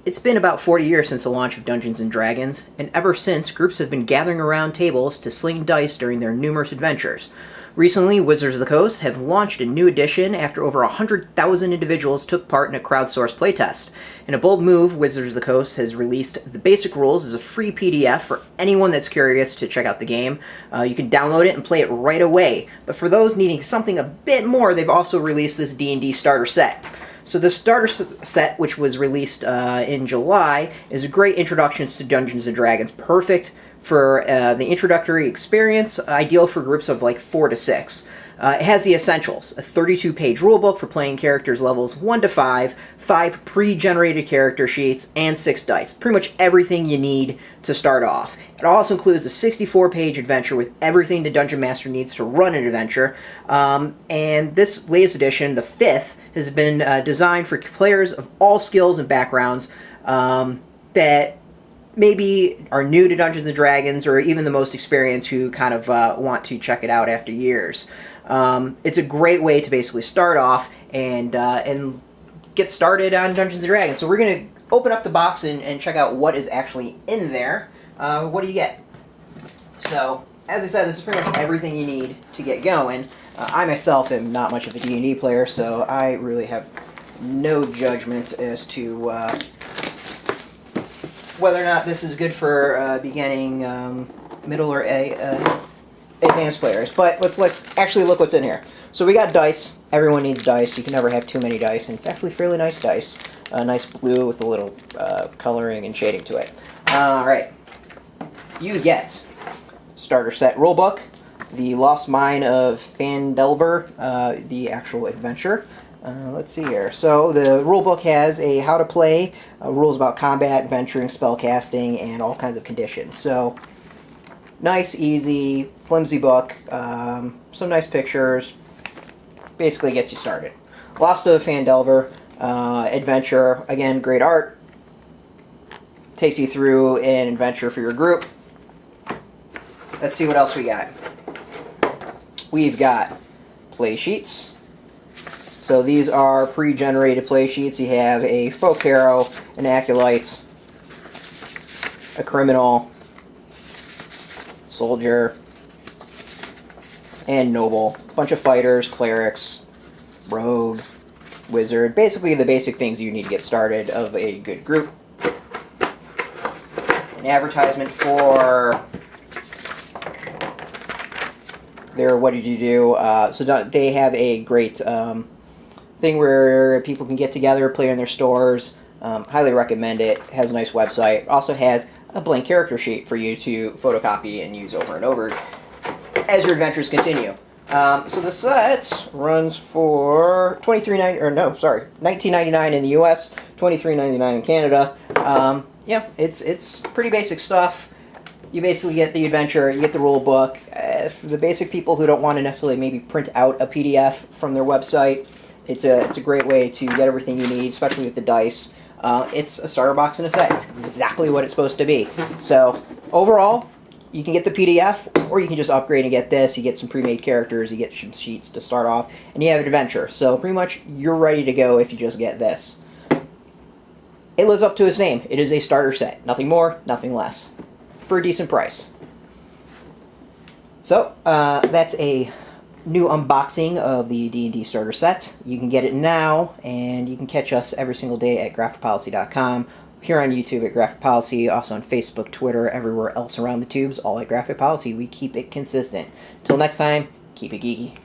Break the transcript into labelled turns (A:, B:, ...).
A: It's been about 40 years since the launch of Dungeons & Dragons, and ever since, groups have been gathering around tables to sling dice during their numerous adventures. Recently, Wizards of the Coast have launched a new edition after over 100,000 individuals took part in a crowdsourced playtest. In a bold move, Wizards of the Coast has released the basic rules as a free PDF for anyone that's curious to check out the game. You can download it and play it right away, but for those needing something a bit more, they've also released this D&D Starter Set. So the Starter Set, which was released in July, is a great introduction to Dungeons & Dragons. Perfect for the introductory experience, ideal for groups of like 4 to 6. It has the essentials: a 32-page rulebook for playing characters levels 1 to 5, 5 pre-generated character sheets, and 6 dice. Pretty much everything you need to start off. It also includes a 64-page adventure with everything the Dungeon Master needs to run an adventure. And this latest edition, the 5th, has been designed for players of all skills and backgrounds that maybe are new to Dungeons & Dragons, or even the most experienced who kind of want to check it out after years. It's a great way to basically start off and get started on Dungeons & Dragons. So we're going to open up the box and check out what is actually in there. What do you get? So, as I said, this is pretty much everything you need to get going. I myself am not much of a D&D player, so I really have no judgment as to whether or not this is good for beginning, middle, or advanced players. But let's actually look what's in here. So we got dice. Everyone needs dice. You can never have too many dice, and it's actually fairly nice dice. Nice blue with a little coloring and shading to it. Alright. You get Starter Set Rulebook, the Lost Mine of Phandelver, the actual adventure. Let's see here. So the rulebook has a how to play, rules about combat, adventuring, spellcasting, and all kinds of conditions. So nice, easy, flimsy book, some nice pictures, basically gets you started. Lost of Phandelver, adventure, again, great art, takes you through an adventure for your group. Let's see what else we got. We've got play sheets. So these are pre-generated play sheets. You have a folk hero, an acolyte, a criminal, soldier, and noble. A bunch of fighters, clerics, rogue, wizard. Basically the basic things you need to get started of a good group. An advertisement for their What Did You Do? So they have a great thing where people can get together, play in their stores. Highly recommend it. It has a nice website. Also has a blank character sheet for you to photocopy and use over and over as your adventures continue. So the set runs for $19.99 in the U.S., $23.99 in Canada. Yeah, it's pretty basic stuff. You basically get the adventure, you get the rule book. For the basic people who don't want to necessarily maybe print out a PDF from their website, it's a great way to get everything you need, especially with the dice. It's a starter box and a set. It's exactly what it's supposed to be. So overall, you can get the PDF, or you can just upgrade and get this. You get some pre-made characters, you get some sheets to start off, and you have an adventure. So pretty much you're ready to go if you just get this. It lives up to its name. It is a starter set. Nothing more, nothing less. For a decent price. So, that's a new unboxing of the D&D Starter Set. You can get it now, and you can catch us every single day at graphicpolicy.com, here on YouTube at Graphic Policy, also on Facebook, Twitter, everywhere else around the tubes, all at Graphic Policy. We keep it consistent. Till next time, keep it geeky.